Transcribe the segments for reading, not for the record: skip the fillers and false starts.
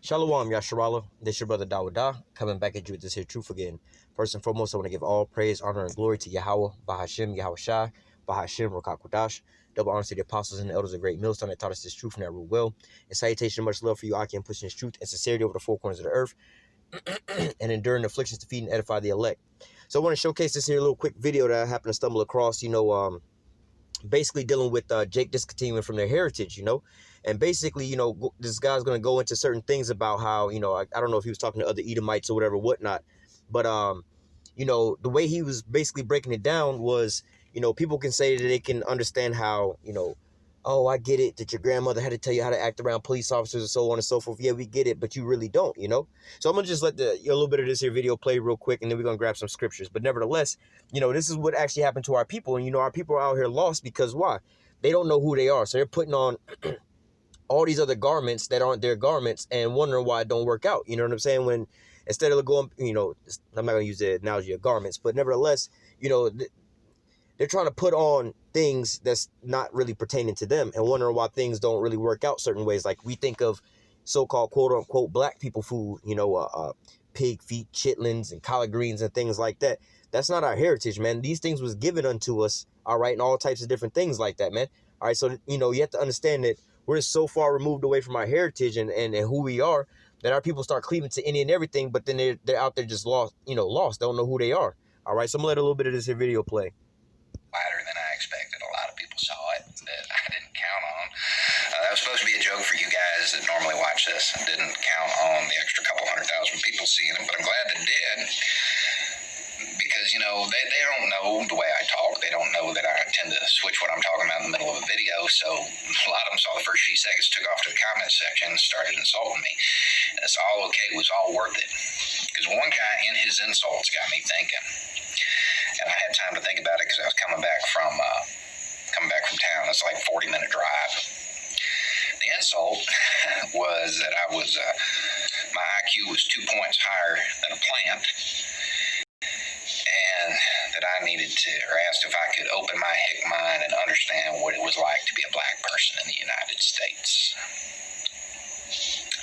Shalom, Yasharala. This your brother Dawada, coming back at you with this here truth again. First and foremost, I want to give all praise, honor, and glory to Yahweh, Bahashim, Yahweh Shai, Bahashim, Rokakwadash. Double honor to the apostles and the elders of Great Millstone that taught us this truth and that rule well. And salutation and much love for you, Aki, and pushing this truth and sincerity over the four corners of the earth, and enduring afflictions to feed and edify the elect. So I want to showcase this here little quick video that I happened to stumble across, basically dealing with Jake discontinuing from their heritage, and basically, this guy's going to go into certain things about how, I don't know if he was talking to other Edomites or whatever, whatnot, but, the way he was basically breaking it down was, people can say that they can understand how, oh, I get it, that your grandmother had to tell you how to act around police officers and so on and so forth. Yeah, we get it, but you really don't, So I'm going to just let a little bit of this here video play real quick, and then we're going to grab some scriptures. But nevertheless, this is what actually happened to our people. And, our people are out here lost because why? They don't know who they are. So they're putting on all these other garments that aren't their garments and wondering why it don't work out. You know what I'm saying? When instead of going, I'm not going to use the analogy of garments, but nevertheless, they're trying to put on things that's not really pertaining to them and wondering why things don't really work out certain ways. Like we think of so-called quote unquote black people food, pig feet, chitlins and collard greens and things like that. That's not our heritage, man. These things was given unto us. All right. And all types of different things like that, man. All right. So, you have to understand that we're so far removed away from our heritage and who we are that our people start cleaving to any and everything. But then they're out there just lost, don't know who they are. All right. So I'm gonna let a little bit of this here video play. Wider than I expected. A lot of people saw it that I didn't count on. That was supposed to be a joke for you guys that normally watch this. I didn't count on the extra couple 100,000 people seeing it, but I'm glad they did. Because, they don't know the way I talk. They don't know that I tend to switch what I'm talking about in the middle of a video. So a lot of them saw the first few seconds, took off to the comment section, and started insulting me. And it's all okay. It was all worth it. Because one guy in his insults got me thinking. And I had time to think about it because I was coming back from town. It's like a 40-minute drive. The insult was that my IQ was 2 points higher than a plant, and that I needed to, or asked if I could open my hick mind and understand what it was like to be a black person in the United States.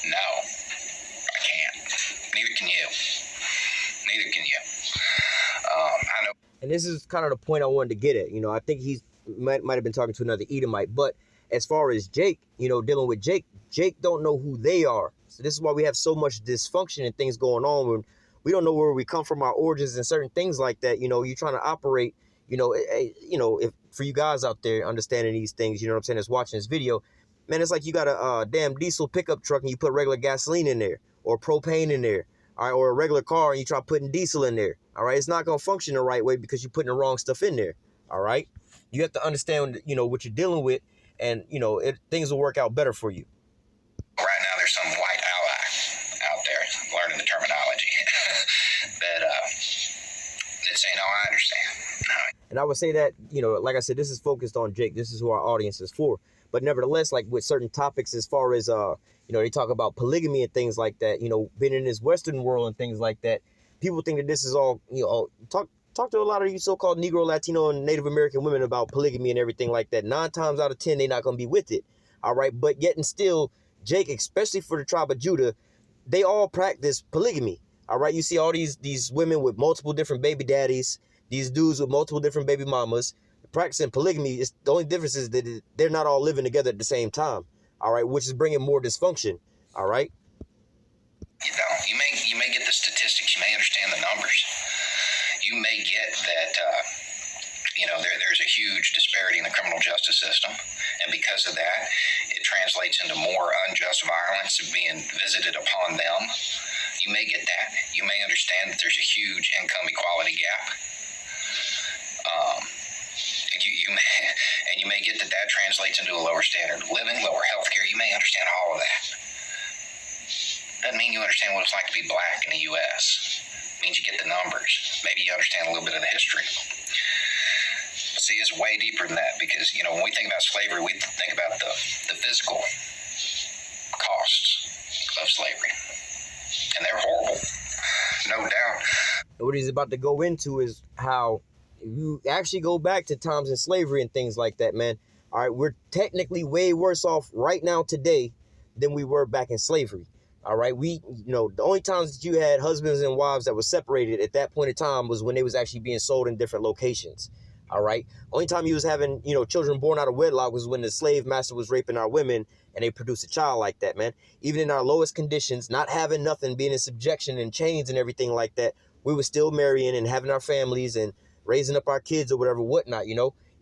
No, I can't. Neither can you. Neither can you. I know. And this is kind of the point I wanted to get at. I think he's might have been talking to another Edomite. But as far as Jake, dealing with Jake don't know who they are. So this is why we have so much dysfunction and things going on when we don't know where we come from, our origins and certain things like that. You're trying to operate, if for you guys out there understanding these things, that's watching this video, man, it's like you got a damn diesel pickup truck and you put regular gasoline in there or propane in there. All right, or a regular car and you try putting diesel in there. All right, it's not going to function the right way because you're putting the wrong stuff in there. All right, you have to understand, what you're dealing with, and things will work out better for you. Right now, there's some white ally out there learning the terminology that's saying, "Oh, I understand." And I would say that, like I said, this is focused on Jake. This is who our audience is for. But nevertheless, like with certain topics, as far as they talk about polygamy and things like that, being in this Western world and things like that. People think that this is all, talk to a lot of you so-called Negro, Latino, and Native American women about polygamy and everything like that. 9 times out of 10, they're not going to be with it. All right. But yet and still, Jake, especially for the tribe of Judah, they all practice polygamy. All right. You see all these women with multiple different baby daddies, these dudes with multiple different baby mamas practicing polygamy. The only difference is that they're not all living together at the same time. All right. Which is bringing more dysfunction. All right. You don't. You may get the statistics. You may understand the numbers. You may get that, there's a huge disparity in the criminal justice system. And because of that, it translates into more unjust violence being visited upon them. You may get that. You may understand that there's a huge income equality gap. You may get that translates into a lower standard of living, lower health care. You may understand all of that. Doesn't mean you understand what it's like to be black in the U.S. It means you get the numbers. Maybe you understand a little bit of the history. But see, it's way deeper than that because, when we think about slavery, we think about the physical costs of slavery. And they're horrible, no doubt. What he's about to go into is how you actually go back to times in slavery and things like that, man. All right, we're technically way worse off right now today than we were back in slavery. All right, the only times that you had husbands and wives that were separated at that point in time was when they was actually being sold in different locations. All right, only time you was having, children born out of wedlock was when the slave master was raping our women and they produced a child like that, man. Even in our lowest conditions, not having nothing, being in subjection and chains and everything like that, we were still marrying and having our families and raising up our kids or whatever, whatnot,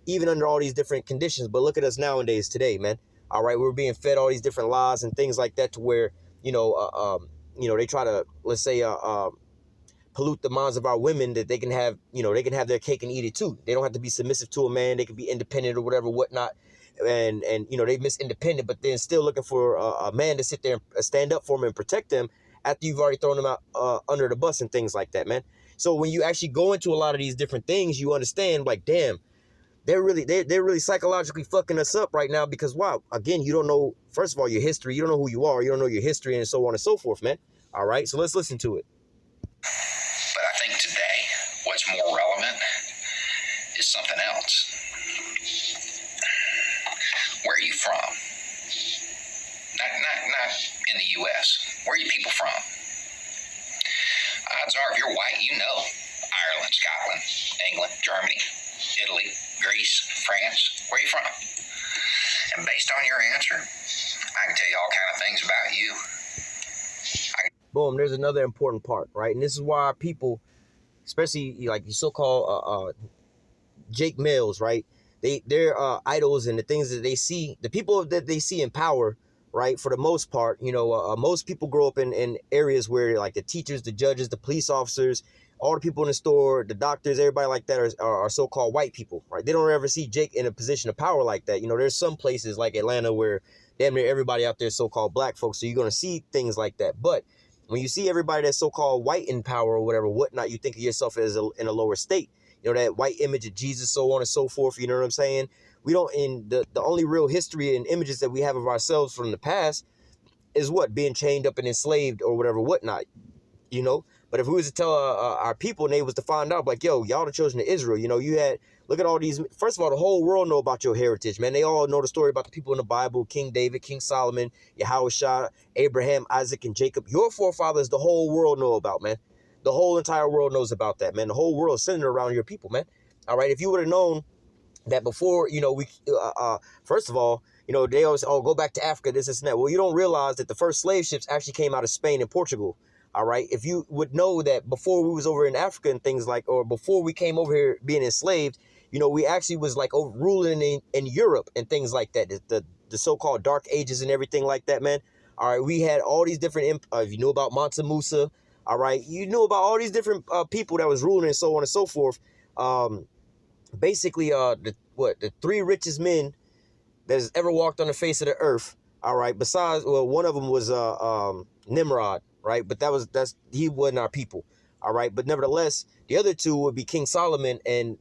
even under all these different conditions. But look at us nowadays today, man. All right, we're being fed all these different laws and things like that to where they try to, let's say, pollute the minds of our women that they can have their cake and eat it too. They don't have to be submissive to a man. They can be independent or whatever, whatnot. And they miss independent, but then still looking for a man to sit there and stand up for them and protect them after you've already thrown them out under the bus and things like that, man. So when you actually go into a lot of these different things, you understand, like, damn, they're really psychologically fucking us up right now because, wow, again, you don't know, first of all, your history. You don't know who you are. You don't know your history and so on and so forth, man. All right, so let's listen to it. But I think today, what's more relevant is something else. Where are you from? Not in the U.S. Where are you people from? Odds are, if you're white, Ireland, Scotland, England, Germany, Italy, Greece, France. Where are you from? And based on your answer, I can tell you all kind of things about you. Boom, there's another important part, right? And this is why people, especially like the so-called Jake males, right? They're idols, and the things that they see, the people that they see in power, right? For the most part, most people grow up in areas where, like, the teachers, the judges, the police officers, all the people in the store, the doctors, everybody like that are so-called white people, right? They don't ever see Jake in a position of power like that. There's some places like Atlanta where damn near everybody out there is so-called black folks, so you're going to see things like that. But when you see everybody that's so-called white in power or whatever, whatnot, you think of yourself as in a lower state. That white image of Jesus, so on and so forth. You know what I'm saying? We don't, in the only real history and images that we have of ourselves from the past is what? Being chained up and enslaved or whatever, whatnot. But if we was to tell our people, and they was to find out, like, yo, y'all the children of Israel, you had, look at all these, first of all, the whole world know about your heritage, man. They all know the story about the people in the Bible, King David, King Solomon, Yahushua, Abraham, Isaac, and Jacob. Your forefathers, the whole world know about, man. The whole entire world knows about that, man. The whole world is centered around your people, man. All right, if you would have known that before, first of all, they always, go back to Africa, this and that. Well, you don't realize that the first slave ships actually came out of Spain and Portugal. All right, if you would know that before we was over in Africa and things like, or before we came over here being enslaved, we actually was like ruling in Europe and things like that, the so-called Dark Ages and everything like that, man. All right, we had all these different, if you knew about Mansa Musa, all right, you knew about all these different people that was ruling and so on and so forth. Basically, the three richest men that has ever walked on the face of the earth. All right, besides, well, one of them was Nimrod, right? But he wasn't our people. All right, but nevertheless, the other two would be King Solomon and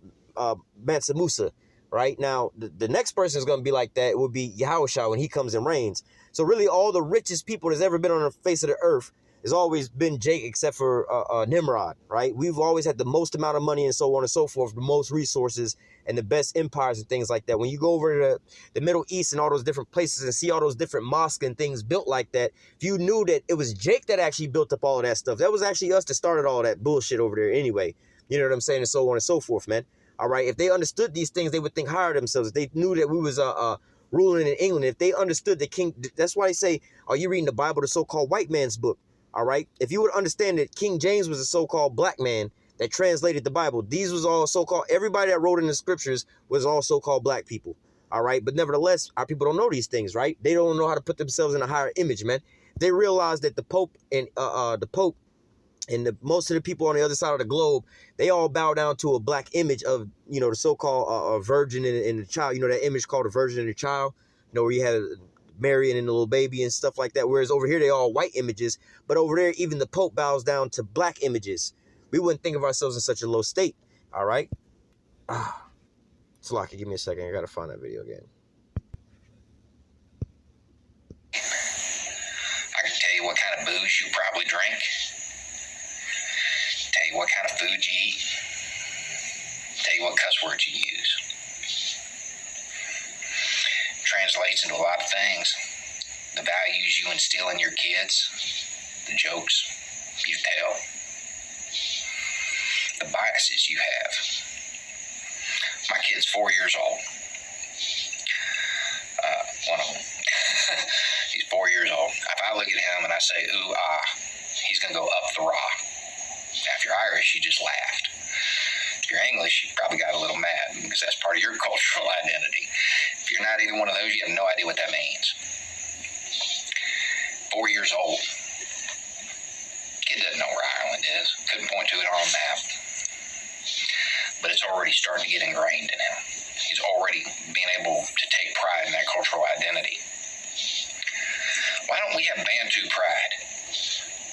Mansa Musa. Right now, the next person is going to be like that would be Yahushua when he comes and reigns. So really, all the richest people that's ever been on the face of the earth has always been Jake, except for Nimrod, right? We've always had the most amount of money and so on and so forth, the most resources and the best empires and things like that. When you go over to the Middle East and all those different places and see all those different mosques and things built like that, if you knew that it was Jake that actually built up all of that stuff, that was actually us that started all that bullshit over there anyway. You know what I'm saying? And so on and so forth, man. All right, if they understood these things, they would think higher of themselves. If they knew that we was ruling in England, if they understood the king, that's why they say, are you reading the Bible, the so-called white man's book? All right, if you would understand that King James was a so-called black man that translated the Bible, these was all so-called, everybody that wrote in the scriptures was all so-called black people. All right, but nevertheless, our people don't know these things, right? They don't know how to put themselves in a higher image, man. They realize that the Pope and most of the people on the other side of the globe, they all bow down to a black image of, the so-called virgin and the child, that image called a virgin and a child, where you had Mary and the little baby and stuff like that. Whereas over here, they all white images. But over there, even the Pope bows down to black images. We wouldn't think of ourselves in such a low state. All right. Slocky, give me a second. I got to find that video again. I can tell you what kind of booze you probably drink. Tell you what kind of food you eat. Tell you what cuss words you use. Translates into a lot of things the values you instill in your kids, the jokes you tell, the biases you have. My kid's 4 years old. One of them. He's 4 years old. If I look at him and I say, ooh, ah, he's going to go up the raw. Now, if you're Irish, you just laughed. If you're English, you probably got a little mad because that's part of your cultural identity. If you're not either one of those, you have no idea what that means. 4 years old. Kid doesn't know where Ireland is. Couldn't point to it on a map. But it's already starting to get ingrained in him. He's already being able to take pride in that cultural identity. Why don't we have Bantu pride?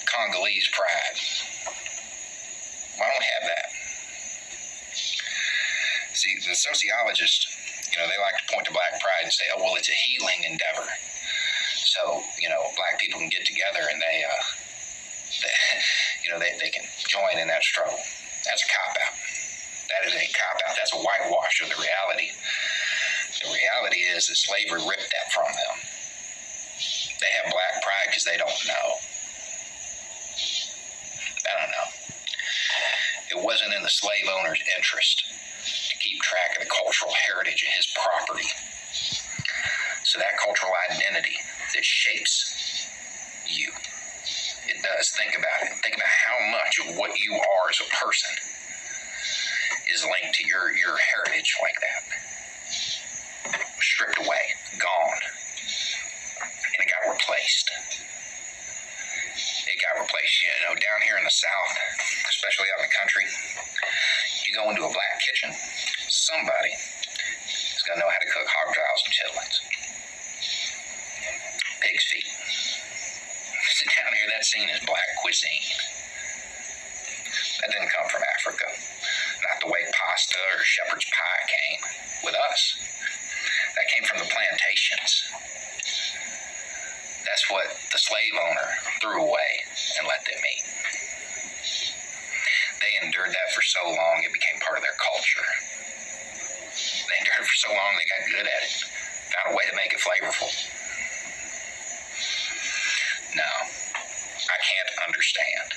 Congolese pride? Why don't we have that? See, the sociologists, they like to point to black pride and say, oh, well, it's a healing endeavor. So, black people can get together and they can join in that struggle. That's a cop-out. That is a cop-out. That's a whitewash of the reality. The reality is that slavery ripped that from them. They have black pride because they don't know. I don't know. It wasn't in the slave owner's interest to keep track of the cultural heritage of his property. So that cultural identity that shapes you, it does. Think about it. Think about how much of what you are as a person is linked to your heritage like that. Stripped away, gone, and it got replaced. It got replaced. Down here in the South, especially out in the country, you go into a black kitchen, somebody is going to know how to cook hog jowl and chitlins. Pig's feet. Down here, that's seen as black cuisine. That didn't come from Africa. Not the way pasta or shepherd's pie came with us. That came from the plantations. That's what the slave owner threw away and let them eat. They endured that for so long, it became part of their culture. They endured it for so long, they got good at it. Found a way to make it flavorful. No, I can't understand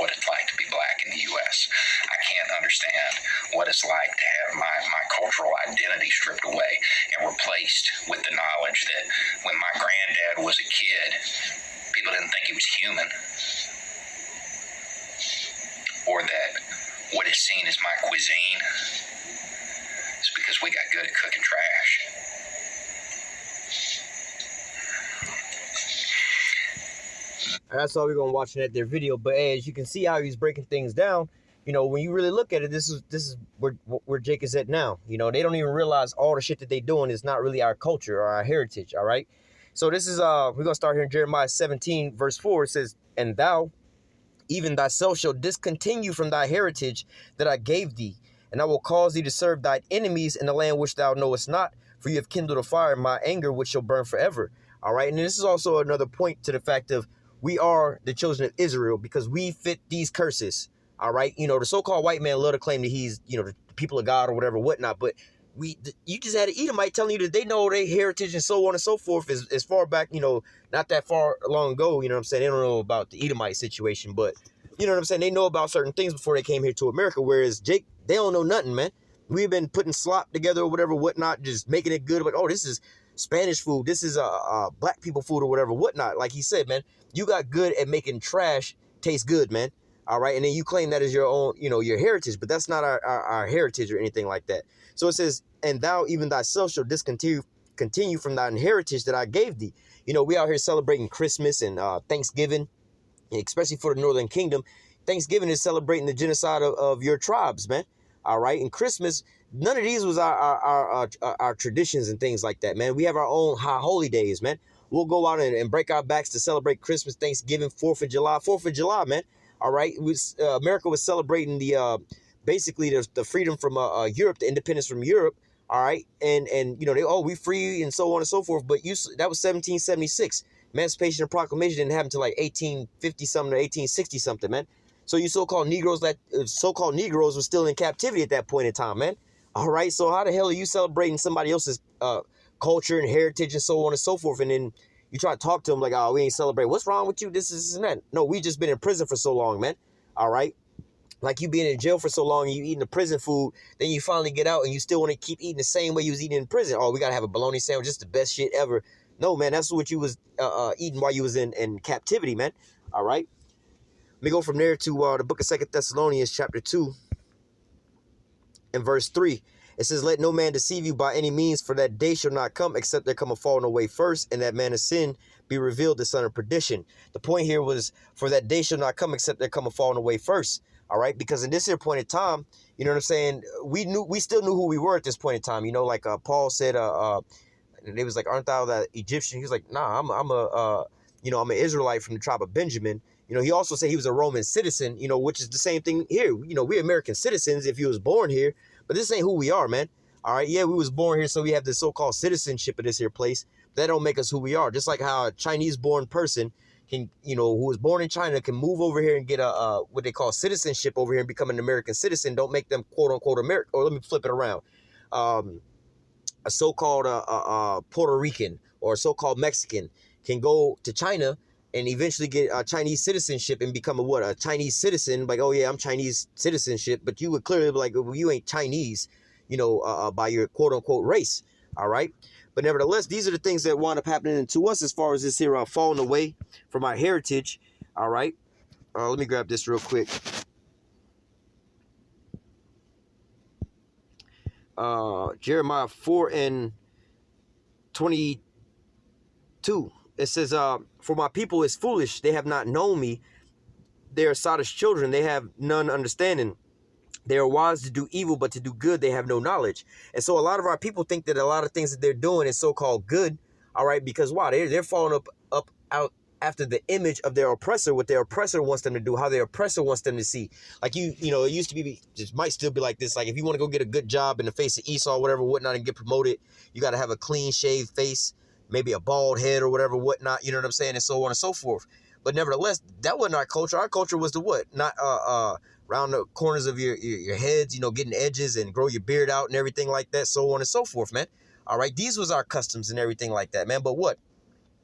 what it's like to be black in the U.S. I can't understand what it's like to have my cultural identity stripped away and replaced with the knowledge that when my granddad was a kid, people didn't think he was human. Or that what is seen as my cuisine is because we got good at cooking trash. That's all we're gonna watch in that their video. But as you can see how he's breaking things down, when you really look at it, this is where Jake is at now. They don't even realize all the shit that they doing is not really our culture or our heritage. All right. So this is we're gonna start here in Jeremiah 17 verse 4. It says, "And thou, even thyself, shall discontinue from thy heritage that I gave thee, and I will cause thee to serve thine enemies in the land which thou knowest not, for you have kindled a fire in my anger, which shall burn forever." All right. And this is also another point to the fact of we are the children of Israel because we fit these curses. All right. The so-called white man love to claim that he's, the people of God or whatever, whatnot. But you just had an Edomite telling you that they know their heritage and so on and so forth as far back, not that far long ago. You know what I'm saying? They don't know about the Edomite situation, but you know what I'm saying? They know about certain things before they came here to America. Whereas Jake, they don't know nothing, man. We've been putting slop together or whatever, whatnot, just making it good. But, oh, this is Spanish food. This is black people food or whatever, whatnot. Like he said, man, you got good at making trash taste good, man. All right. And then you claim that is your own, your heritage, but that's not our heritage or anything like that. So it says, "And thou, even thyself, shall continue from thine heritage that I gave thee." We out here celebrating Christmas and Thanksgiving, especially for the Northern Kingdom. Thanksgiving is celebrating the genocide of your tribes, man. All right. And Christmas, none of these was our traditions and things like that, man. We have our own high holy days, man. We'll go out and break our backs to celebrate Christmas, Thanksgiving, 4th of July, man. All right. America was celebrating basically the freedom from Europe, the independence from Europe. All right. And we free and so on and so forth. But that was 1776. Emancipation and Proclamation didn't happen until like 1850 something or 1860 something, man. So you so-called Negroes were still in captivity at that point in time, man. All right. So how the hell are you celebrating somebody else's culture and heritage and so on and so forth? And then, You try to talk to them like, oh, we ain't celebrate. What's wrong with you? This is and that. No, we just been in prison for so long, man. All right. Like you being in jail for so long and you eating the prison food, then you finally get out and you still want to keep eating the same way you was eating in prison. Oh, we got to have a bologna sandwich. It's the best shit ever. No, man, that's what you was eating while you was in captivity, man. All right. Let me go from there to the book of 2 Thessalonians chapter 2 and verse 3. It says, let no man deceive you by any means, for that day shall not come except there come a falling away first, and that man of sin be revealed, the son of perdition. The point here was, for that day shall not come except there come a falling away first. All right, because in this here point in time, you know what I'm saying, we still knew who we were at this point in time. You know, like Paul said, they was like, aren't thou that Egyptian? He was like, nah, I'm an Israelite from the tribe of Benjamin. You know, he also said he was a Roman citizen, you know, which is the same thing here. You know, we're American citizens if he was born here, but this ain't who we are, man. All right, yeah, we was born here, so we have this so-called citizenship of this here place. That don't make us who we are. Just like how a Chinese-born person can, you know, who was born in China can move over here and get a what they call citizenship over here and become an American citizen. Don't make them quote unquote American. Or let me flip it around. A so-called Puerto Rican or a so-called Mexican can go to China and eventually get a Chinese citizenship and become a Chinese citizen. Like, oh yeah, I'm Chinese citizenship, but you would clearly be like, well, you ain't Chinese, you know, by your quote unquote race. All right. But nevertheless, these are the things that wind up happening to us as far as this here falling away from our heritage. All right. Let me grab this real quick. Jeremiah 4:22. It says, for my people is foolish. They have not known me. They are sottish children. They have none understanding. They are wise to do evil, but to do good, they have no knowledge. And so a lot of our people think that a lot of things that they're doing is so-called good. All right. Because why? They're falling out after the image of their oppressor, what their oppressor wants them to do, how their oppressor wants them to see. Like you know, it used to be, it might still be like this. Like if you want to go get a good job in the face of Esau, whatever, whatnot, and get promoted, you got to have a clean shaved face, maybe a bald head or whatever, whatnot, you know what I'm saying? And so on and so forth. But nevertheless, that wasn't our culture. Our culture was the what? Not, around the corners of your heads, you know, getting edges and grow your beard out and everything like that, so on and so forth, man. All right. These was our customs and everything like that, man. But what?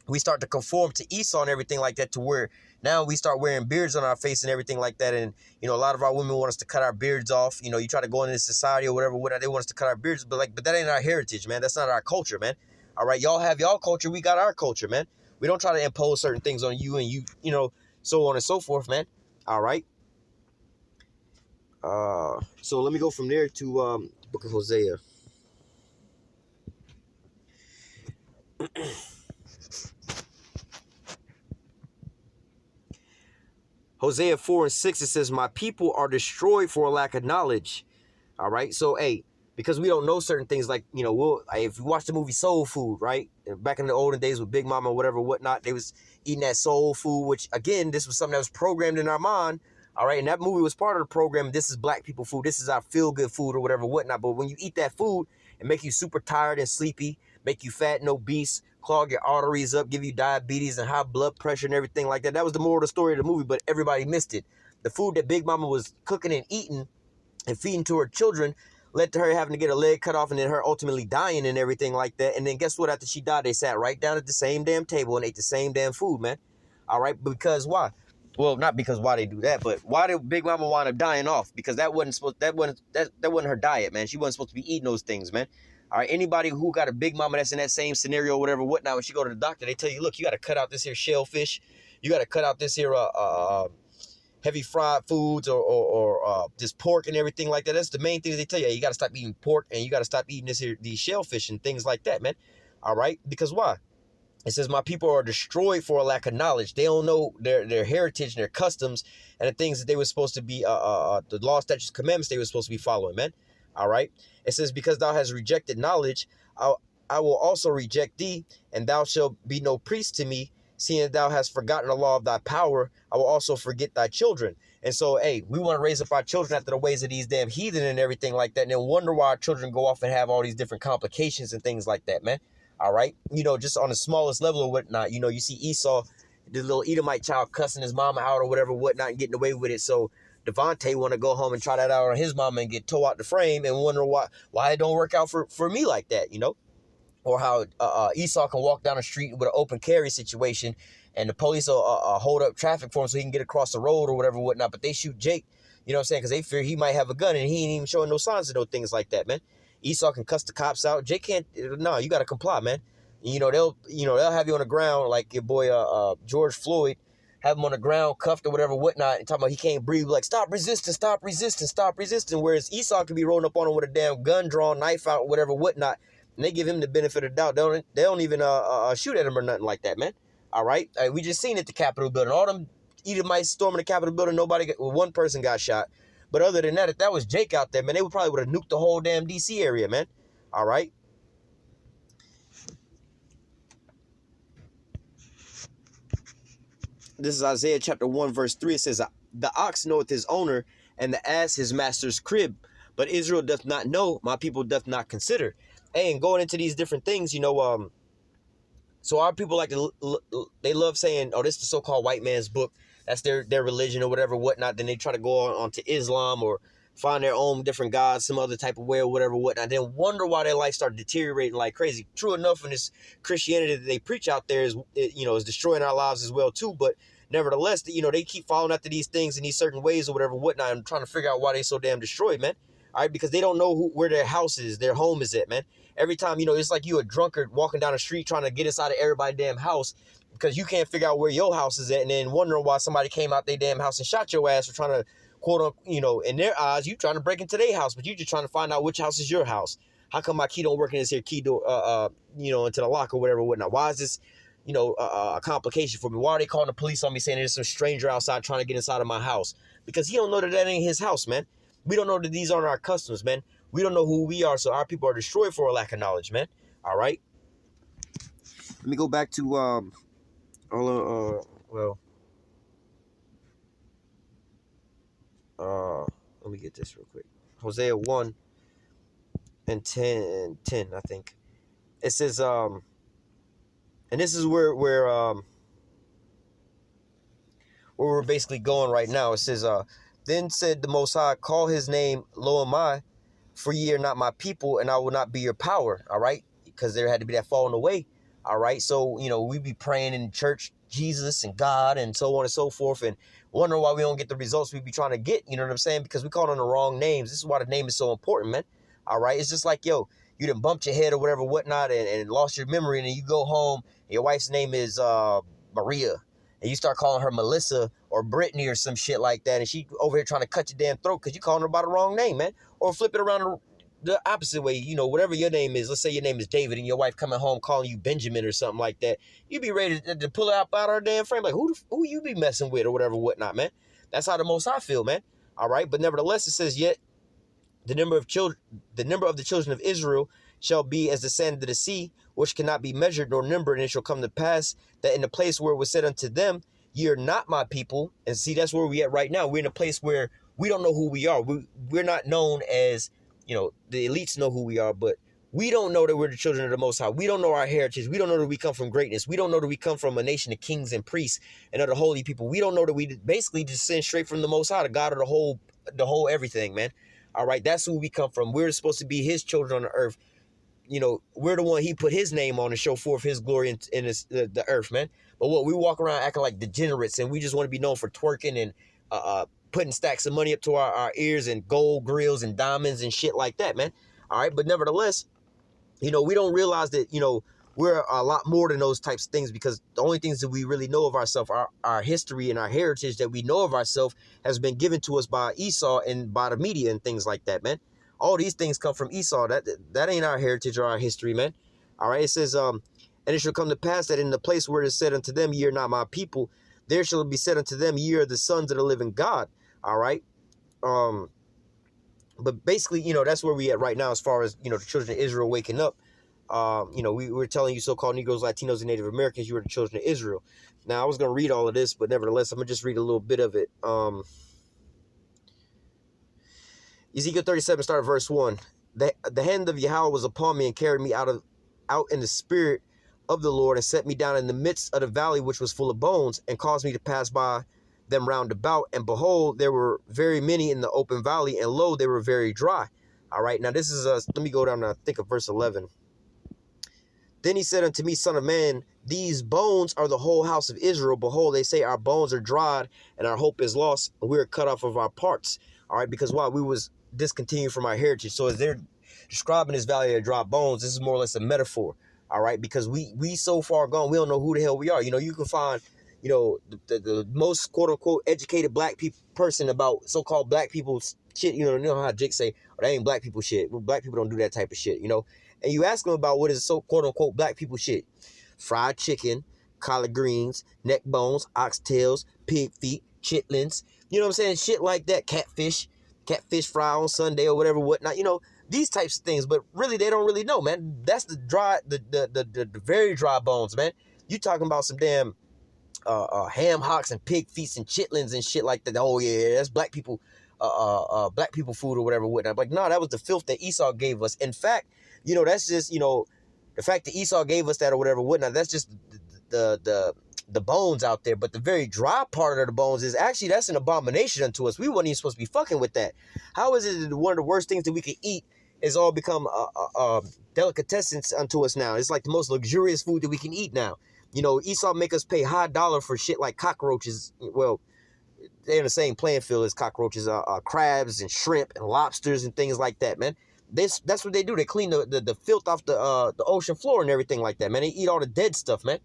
We start to conform to Esau and everything like that, to where now we start wearing beards on our face and everything like that. And, you know, a lot of our women want us to cut our beards off. You know, you try to go into society or whatever, they want us to cut our beards. But that ain't our heritage, man. That's not our culture, man. All right. Y'all have y'all culture. We got our culture, man. We don't try to impose certain things on you and you know, so on and so forth, man. All right. So let me go from there to book of Hosea. Hosea 4:6, it says, my people are destroyed for a lack of knowledge. All right. So, hey, because we don't know certain things, like, you know, if you watch the movie Soul Food, right? Back in the olden days with Big Mama, whatever, whatnot, they was eating that soul food, which, again, this was something that was programmed in our mind. All right. And that movie was part of the program. This is black people food. This is our feel good food or whatever, whatnot. But when you eat that food, it make you super tired and sleepy, make you fat and obese, clog your arteries up, give you diabetes and high blood pressure and everything like that. That was the moral of the story of the movie, but everybody missed it. The food that Big Mama was cooking and eating and feeding to her children led to her having to get a leg cut off and then her ultimately dying and everything like that. And then guess what? After she died, they sat right down at the same damn table and ate the same damn food, man. All right. Because why? Well, not because why they do that, but why did Big Mama wind up dying off? Because that wasn't her diet, man. She wasn't supposed to be eating those things, man. All right, anybody who got a Big Mama that's in that same scenario, whatever, whatnot, when she go to the doctor, they tell you, look, you got to cut out this here shellfish. You got to cut out this here heavy fried foods or this pork and everything like that. That's the main things they tell you. You got to stop eating pork and you got to stop eating these shellfish and things like that, man. All right, because why? It says, my people are destroyed for a lack of knowledge. They don't know their heritage and their customs and the things that they were supposed to be, the law, statutes, commandments they were supposed to be following, man. All right. It says, because thou hast rejected knowledge, I will also reject thee, and thou shalt be no priest to me. Seeing that thou hast forgotten the law of thy power, I will also forget thy children. And so, hey, we want to raise up our children after the ways of these damn heathen and everything like that, and then wonder why our children go off and have all these different complications and things like that, man. All right. You know, just on the smallest level or whatnot, you know, you see Esau, the little Edomite child, cussing his mama out or whatever, whatnot, and getting away with it. So Devontae want to go home and try that out on his mama and get tore out the frame and wonder why it don't work out for me like that, you know? Or how Esau can walk down the street with an open carry situation, and the police will hold up traffic for him so he can get across the road or whatever, whatnot. But they shoot Jake, you know what I'm saying? Because they fear he might have a gun, and he ain't even showing no signs of no things like that, man. Esau can cuss the cops out. Jake can't. No, you got to comply, man. They'll have you on the ground like your boy George Floyd, have him on the ground cuffed or whatever, whatnot, and talking about he can't breathe. Like, stop resisting, stop resisting, stop resisting. Whereas Esau could be rolling up on him with a damn gun drawn, knife out, whatever, whatnot. And they give him the benefit of the doubt. They don't even shoot at him or nothing like that, man. All right? We just seen it at the Capitol building. All them Edomites storming the Capitol building, one person got shot. But other than that, if that was Jake out there, man, they probably would have nuked the whole damn D.C. area, man. All right? This is Isaiah chapter 1, verse 3. It says, the ox knoweth his owner, and the ass his master's crib. But Israel doth not know, my people doth not consider. Hey, and going into these different things, so our people like to, they love saying, oh, this is the so-called white man's book. That's their religion or whatever, whatnot. Then they try to go on to Islam or find their own different gods, some other type of way or whatever, whatnot. Then wonder why their life started deteriorating like crazy. True enough, in this Christianity that they preach out there is destroying our lives as well too. But nevertheless, they keep following after these things in these certain ways or whatever, whatnot. I'm trying to figure out why they so damn destroyed, man. All right, because they don't know where their house is, their home is at, man. Every time, it's like you a drunkard walking down the street trying to get inside of everybody's damn house because you can't figure out where your house is at, and then wondering why somebody came out their damn house and shot your ass for trying to, quote unquote, in their eyes, you trying to break into their house, but you just trying to find out which house is your house. How come my key don't work in this here key door, into the lock or whatever, whatnot? Why is this, a complication for me? Why are they calling the police on me saying there's some stranger outside trying to get inside of my house? Because he don't know that ain't his house, man. We don't know that these aren't our customs, man. We don't know who we are, so our people are destroyed for a lack of knowledge, man. All right? Let me go back to, let me get this real quick. Hosea 1 and 10, I think. It says, and this is where we're basically going right now. It says, then said the Most High, call his name, lo am I, for ye are not my people, and I will not be your power. All right? Because there had to be that falling away. All right? So, we be praying in church, Jesus and God and so on and so forth, and wondering why we don't get the results we be trying to get. You know what I'm saying? Because we call on the wrong names. This is why the name is so important, man. All right? It's just like, you done bumped your head or whatever, whatnot, and lost your memory, and then you go home, and your wife's name is Maria, and you start calling her Melissa or Brittany or some shit like that, and she over here trying to cut your damn throat because you calling her by the wrong name, man. Or flip it around the opposite way, whatever your name is. Let's say your name is David, and your wife coming home calling you Benjamin or something like that. You be ready to pull it out her damn frame, like who you be messing with or whatever, whatnot, man. That's how the Most High feel, man. All right, but nevertheless, it says, yet the number of the children of Israel shall be as the sand of the sea, which cannot be measured nor numbered. And it shall come to pass that in the place where it was said unto them, ye are not my people. And see, that's where we at right now. We're in a place where we don't know who we are. We're not known as, the elites know who we are, but we don't know that we're the children of the Most High. We don't know our heritage. We don't know that we come from greatness. We don't know that we come from a nation of kings and priests and other holy people. We don't know that we basically descend straight from the Most High, the God of the whole everything, man. All right, that's who we come from. We're supposed to be his children on the earth. We're the one he put his name on to show forth his glory in the earth, man. But we walk around acting like degenerates, and we just want to be known for twerking and putting stacks of money up to our ears and gold grills and diamonds and shit like that, man. All right, but nevertheless, we don't realize that, we're a lot more than those types of things, because the only things that we really know of ourselves, our history and our heritage that we know of ourselves has been given to us by Esau and by the media and things like that, man. All these things come from Esau. That ain't our heritage or our history, man. All right, it says, and it shall come to pass that in the place where it is said unto them, ye are not my people, there shall be said unto them, ye are the sons of the living God. All right. But basically, that's where we at right now as far as, the children of Israel waking up. We're telling you so-called Negroes, Latinos, and Native Americans, you are the children of Israel. Now, I was going to read all of this, but nevertheless, I'm going to just read a little bit of it. Ezekiel 37, start at verse 1. The hand of Yahweh was upon me and carried me out in the spirit of the Lord and set me down in the midst of the valley which was full of bones and caused me to pass by them round about. And behold, there were very many in the open valley, and lo, they were very dry. All right, now this is, let me go down to, I think, of verse 11. Then he said unto me, Son of man, these bones are the whole house of Israel. Behold, they say our bones are dried and our hope is lost, and we are cut off of our parts. All right, because why? We was discontinued from our heritage. So as they're describing this valley of dry bones, this is more or less a metaphor. All right, because we so far gone, we don't know who the hell we are. You know, you can find, you know, the most quote unquote educated black people person about so-called black people's shit. You know how Jake say, oh, that ain't black people shit. Well, black people don't do that type of shit, you know. And you ask them about what is so quote unquote black people shit. Fried chicken, collard greens, neck bones, oxtails, pig feet, chitlins, you know what I'm saying? Shit like that. Catfish fry on Sunday or whatever, whatnot, you know, these types of things. But really, they don't really know, man. That's the dry, the very dry bones, man. You talking about some damn ham hocks and pig feet and chitlins and shit like that. Oh yeah, that's black people food or whatever, whatnot. Like, no, that was the filth that Esau gave us. In fact, you know, that's just, you know, the fact that Esau gave us that or whatever, whatnot, that's just the bones out there. But the very dry part of the bones is actually, that's an abomination unto us. We wasn't even supposed to be fucking with that. How is it that one of the worst things that we could eat is all become delicatessens unto us now? It's like the most luxurious food that we can eat now. You know, Esau make us pay high dollar for shit like cockroaches. Well, they're in the same playing field as cockroaches, crabs and shrimp and lobsters and things like that, man. That's what they do. They clean the filth off the ocean floor and everything like that, man. They eat all the dead stuff, man.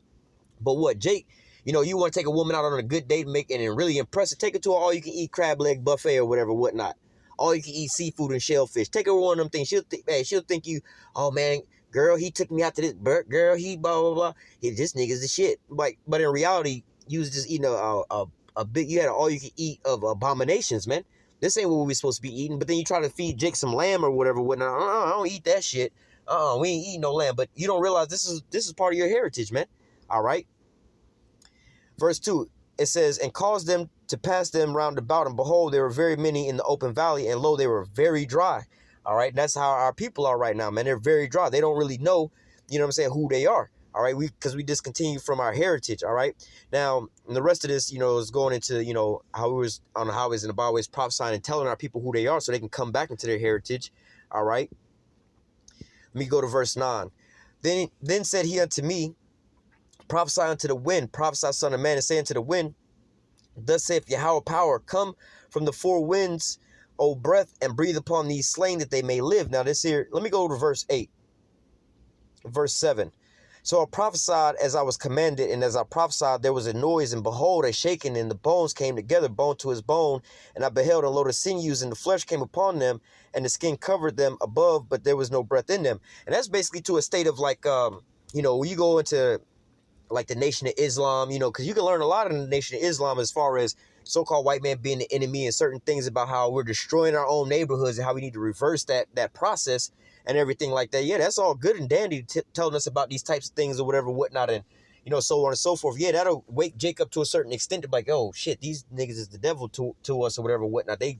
But what, Jake, you know, you want to take a woman out on a good date and really impress her, take her to an all-you-can-eat crab leg buffet or whatever, whatnot. All-you-can-eat seafood and shellfish. Take her to one of them things. She'll think you, oh, man, girl, he took me out to this, girl, he blah, blah, blah. This nigga's the shit. Like, but in reality, you was just eating you had an all-you-can-eat of abominations, man. This ain't what we supposed to be eating. But then you try to feed Jake some lamb or whatever, whatnot. I don't eat that shit. We ain't eating no lamb. But you don't realize this is part of your heritage, man. All right. Verse 2, it says, and caused them to pass them round about, and behold, there were very many in the open valley, and lo, they were very dry. All right. And that's how our people are right now, man. They're very dry. They don't really know, you know what I'm saying, who they are. All right, because we discontinue from our heritage. All right, now the rest of this, you know, is going into, you know, how we was on the highways and the byways prophesying and telling our people who they are so they can come back into their heritage. All right, let me go to verse 9. Then said he unto me, prophesy unto the wind, prophesy, son of man, and say unto the wind, thus saith Yahweh power, come from the four winds, O breath, and breathe upon these slain that they may live. Now this here, let me go to verse 8, verse 7. So I prophesied as I was commanded, and as I prophesied, there was a noise, and behold, a shaking, and the bones came together, bone to his bone. And I beheld, and lo, the sinews and the flesh came upon them, and the skin covered them above, but there was no breath in them. And that's basically to a state of like, you know, when you go into like the Nation of Islam, you know, because you can learn a lot in the Nation of Islam as far as so-called white man being the enemy and certain things about how we're destroying our own neighborhoods and how we need to reverse that process and everything like that. Yeah, that's all good and dandy telling us about these types of things or whatever, whatnot, and, you know, so on and so forth. Yeah, that'll wake Jacob to a certain extent to like, oh, shit, these niggas is the devil to us or whatever, whatnot. They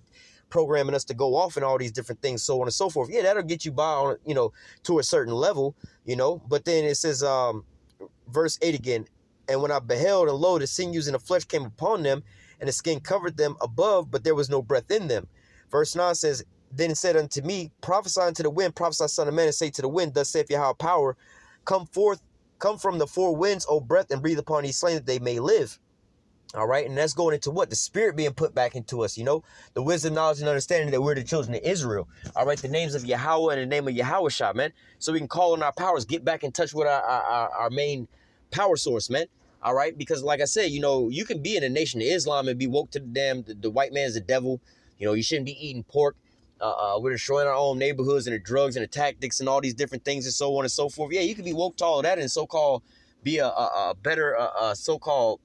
programming us to go off and all these different things, so on and so forth. Yeah, that'll get you by on, you know, to a certain level, you know. But then it says, verse 8 again, and when I beheld, and lo, the sinews and the flesh came upon them, and the skin covered them above, but there was no breath in them. Verse 9 says, then it said unto me, prophesy unto the wind, prophesy, son of man, and say to the wind, thus saith Yahweh power, come from the four winds, O breath, and breathe upon these slain that they may live. All right, and that's going into what? The spirit being put back into us, you know, the wisdom, knowledge, and understanding that we're the children of Israel. All right, the names of Yahweh and the name of Yahweh Shah, man. So we can call on our powers, get back in touch with our main power source, man. All right, because like I said, you know, you can be in the Nation of Islam and be woke to the white man's the devil. You know, you shouldn't be eating pork. We're destroying our own neighborhoods and the drugs and the tactics and all these different things and so on and so forth. Yeah, you can be woke to all of that and so-called be a better so-called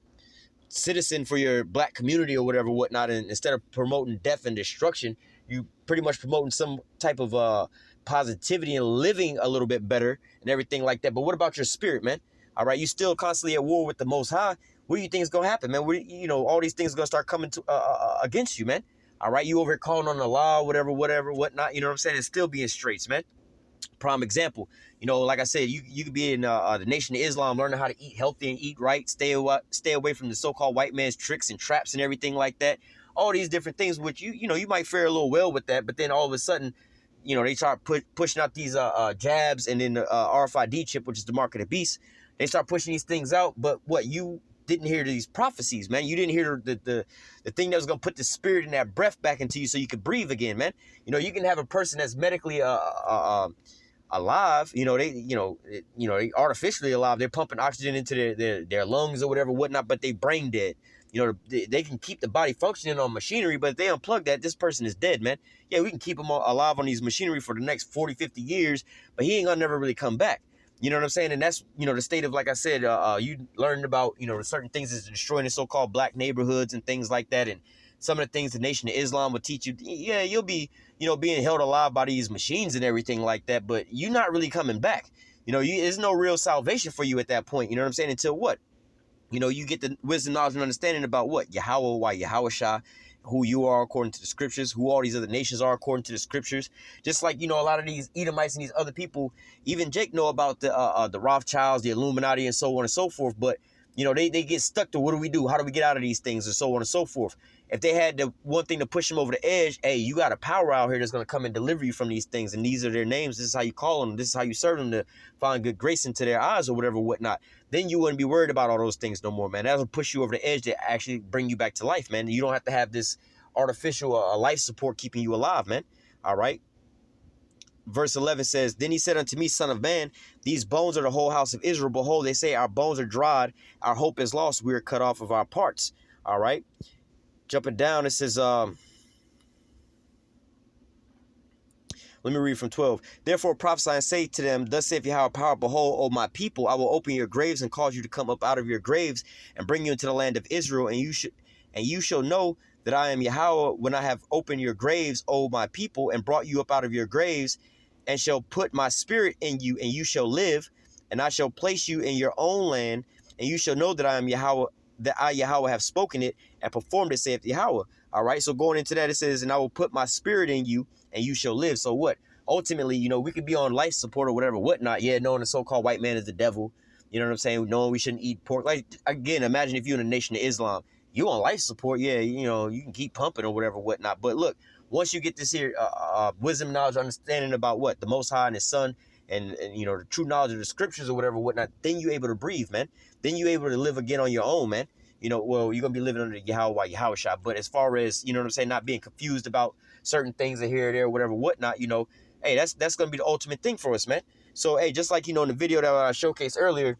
citizen for your black community or whatever, whatnot. And instead of promoting death and destruction, you pretty much promoting some type of positivity and living a little bit better and everything like that. But what about your spirit, man? All right, you still constantly at war with the Most High. What do you think is going to happen, man? You know, all these things are going to start coming to against you, man. All right, you over here calling on the law, whatever, whatnot. You know what I'm saying? And still being straights, man. Prime example. You know, like I said, you could be in the Nation of Islam, learning how to eat healthy and eat right, stay away from the so-called white man's tricks and traps and everything like that. All these different things, which you know, you might fare a little well with that, but then all of a sudden, you know, they start pushing out these jabs, and then the RFID chip, which is the mark of the beast. They start pushing these things out, but what you didn't hear these prophecies, man. You didn't hear the thing that was gonna put the spirit and that breath back into you so you could breathe again, man. You know, you can have a person that's medically alive, they artificially alive. They're pumping oxygen into their lungs or whatever, whatnot, but they brain dead. You know, they can keep the body functioning on machinery, but if they unplug that, this person is dead, man. Yeah, we can keep them alive on these machinery for the next 40, 50 years, but he ain't gonna never really come back. You know what I'm saying? And that's, the state of, like I said, you learned about, certain things is destroying the so-called black neighborhoods and things like that. And some of the things the Nation of Islam will teach you, yeah, you'll be, being held alive by these machines and everything like that, but you're not really coming back. There's no real salvation for you at that point. You know what I'm saying? Until what? You get the wisdom, knowledge, and understanding about what? Yahweh, why Yahweh Shah, who you are according to the scriptures, who all these other nations are according to the scriptures. Just like, a lot of these Edomites and these other people, even Jake know about the Rothschilds, the Illuminati, and so on and so forth. But, they get stuck to what do we do? How do we get out of these things, and so on and so forth. If they had the one thing to push them over the edge, hey, you got a power out here that's going to come and deliver you from these things. And these are their names. This is how you call them. This is how you serve them to find good grace into their eyes or whatever, whatnot. Then you wouldn't be worried about all those things no more, man. That'll push you over the edge to actually bring you back to life, man. You don't have to have this artificial life support keeping you alive, man. All right. Verse 11 says, then he said unto me, son of man, these bones are the whole house of Israel. Behold, they say our bones are dried. Our hope is lost. We are cut off of our parts. All right. Jumping down, it says, let me read from 12. Therefore prophesy and say to them, thus saith Yahweh power, behold, O my people, I will open your graves and cause you to come up out of your graves and bring you into the land of Israel. And you shall know that I am Yahweh when I have opened your graves, O my people, and brought you up out of your graves, and shall put my spirit in you, and you shall live, and I shall place you in your own land, and you shall know that I am Yahweh, that I, Yahweh, have spoken it and performed it, saith Yahweh. All right, so going into that, it says, and I will put my spirit in you, and you shall live. So what? Ultimately, we could be on life support or whatever, whatnot. Yeah, knowing the so-called white man is the devil. You know what I'm saying? Knowing we shouldn't eat pork. Like, again, imagine if you're in the Nation of Islam. You on life support, yeah, you can keep pumping or whatever, whatnot. But look, once you get this here wisdom, knowledge, understanding about what? The Most High and His Son, and the true knowledge of the scriptures or whatever, whatnot, then you're able to breathe, man. Then you're able to live again on your own, man. Well, you're going to be living under Yahweh, Yahweh Shah. But as far as, not being confused about certain things here or there, whatever, whatnot, hey, that's going to be the ultimate thing for us, man. So, hey, just like, in the video that I showcased earlier,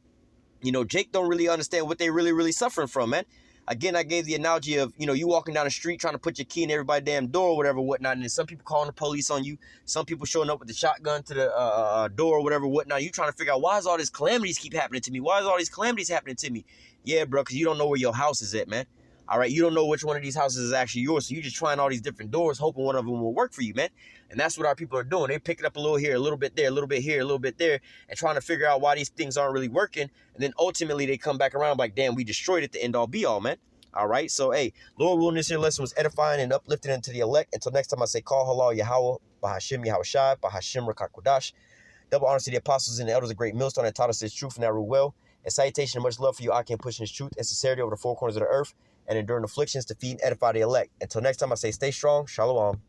Jake don't really understand what they really suffering from, man. Again, I gave the analogy of, you walking down the street trying to put your key in everybody's damn door or whatever, whatnot. And then some people calling the police on you. Some people showing up with the shotgun to the door or whatever, whatnot. You trying to figure out, why is all these calamities keep happening to me? Why is all these calamities happening to me? Yeah, bro, because you don't know where your house is at, man. All right, you don't know which one of these houses is actually yours. So you're just trying all these different doors, hoping one of them will work for you, man. And that's what our people are doing. They're picking up a little here, a little bit there, a little bit here, a little bit there, and trying to figure out why these things aren't really working. And then ultimately they come back around like, damn, we destroyed it, the end all be all, man. All right, so, hey, Lord willing, this here lesson was edifying and uplifting unto the elect. Until next time, I say, call halal Yahweh, Bahashim Yahweh Shai, Bahashim Rakakudash. Double honors to the apostles and the elders of Great Millstone that taught us this truth and that rule well. And salutation and much love for you, I can push this truth and sincerity over the four corners of the earth and enduring afflictions to feed and edify the elect. Until next time, I say, stay strong. Shalom.